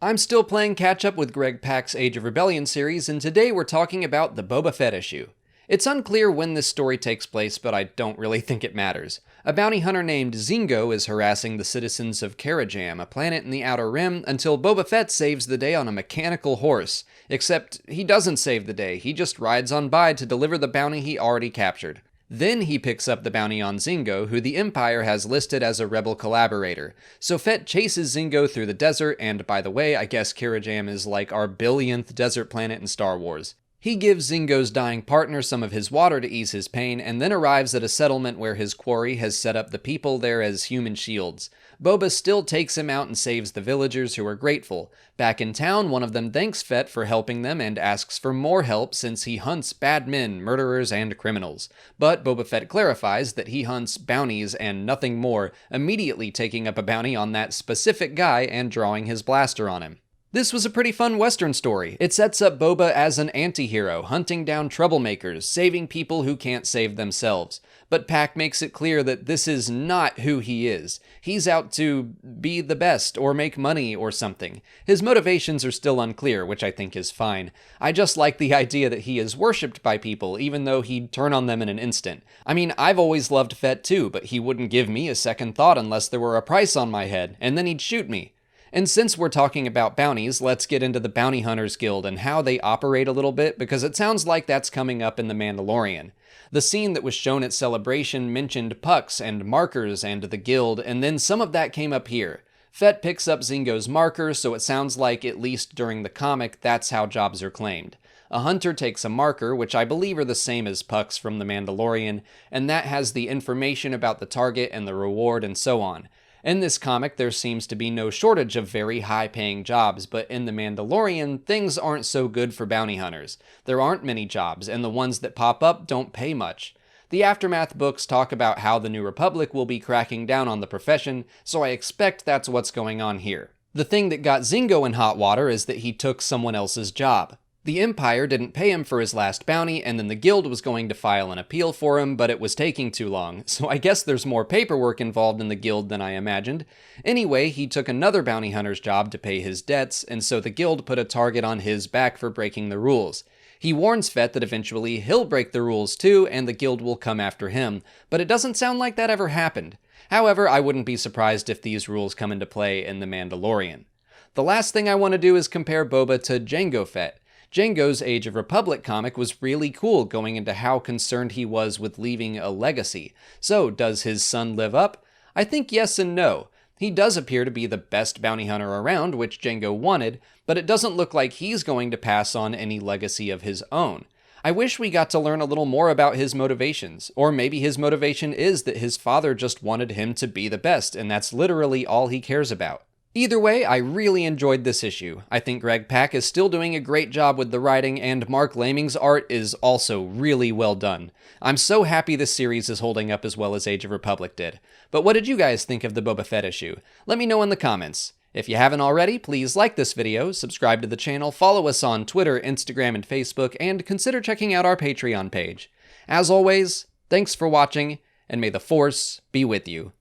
I'm still playing catch up with Greg Pak's Age of Rebellion series, and today we're talking about the Boba Fett issue. It's unclear when this story takes place, but I don't really think it matters. A bounty hunter named Zingo is harassing the citizens of Karajam, a planet in the Outer Rim, until Boba Fett saves the day on a mechanical horse. Except, he doesn't save the day, he just rides on by to deliver the bounty he already captured. Then he picks up the bounty on Zingo, who the Empire has listed as a rebel collaborator. So Fett chases Zingo through the desert, and by the way, I guess Karajam is like our billionth desert planet in Star Wars. He gives Zingo's dying partner some of his water to ease his pain, and then arrives at a settlement where his quarry has set up the people there as human shields. Boba still takes him out and saves the villagers, who are grateful. Back in town, one of them thanks Fett for helping them and asks for more help since he hunts bad men, murderers, and criminals. But Boba Fett clarifies that he hunts bounties and nothing more, immediately taking up a bounty on that specific guy and drawing his blaster on him. This was a pretty fun Western story. It sets up Boba as an anti-hero, hunting down troublemakers, saving people who can't save themselves. But Pak makes it clear that this is not who he is. He's out to be the best, or make money, or something. His motivations are still unclear, which I think is fine. I just like the idea that he is worshipped by people, even though he'd turn on them in an instant. I mean, I've always loved Fett too, but he wouldn't give me a second thought unless there were a price on my head, and then he'd shoot me. And since we're talking about bounties, let's get into the Bounty Hunters Guild and how they operate a little bit, because it sounds like that's coming up in The Mandalorian. The scene that was shown at Celebration mentioned pucks and markers and the guild, and then some of that came up here. Fett picks up Zingo's marker, so it sounds like, at least during the comic, that's how jobs are claimed. A hunter takes a marker, which I believe are the same as pucks from The Mandalorian, and that has the information about the target and the reward and so on. In this comic, there seems to be no shortage of very high-paying jobs, but in The Mandalorian, things aren't so good for bounty hunters. There aren't many jobs, and the ones that pop up don't pay much. The Aftermath books talk about how the New Republic will be cracking down on the profession, so I expect that's what's going on here. The thing that got Zingo in hot water is that he took someone else's job. The Empire didn't pay him for his last bounty, and then the Guild was going to file an appeal for him, but it was taking too long, so I guess there's more paperwork involved in the Guild than I imagined. Anyway, he took another bounty hunter's job to pay his debts, and so the Guild put a target on his back for breaking the rules. He warns Fett that eventually he'll break the rules too, and the Guild will come after him, but it doesn't sound like that ever happened. However, I wouldn't be surprised if these rules come into play in The Mandalorian. The last thing I want to do is compare Boba to Jango Fett. Jango's Age of Republic comic was really cool, going into how concerned he was with leaving a legacy. So, does his son live up? I think yes and no. He does appear to be the best bounty hunter around, which Jango wanted, but it doesn't look like he's going to pass on any legacy of his own. I wish we got to learn a little more about his motivations, or maybe his motivation is that his father just wanted him to be the best, and that's literally all he cares about. Either way, I really enjoyed this issue. I think Greg Pak is still doing a great job with the writing, and Mark Laming's art is also really well done. I'm so happy this series is holding up as well as Age of Republic did. But what did you guys think of the Boba Fett issue? Let me know in the comments. If you haven't already, please like this video, subscribe to the channel, follow us on Twitter, Instagram, and Facebook, and consider checking out our Patreon page. As always, thanks for watching, and may the Force be with you.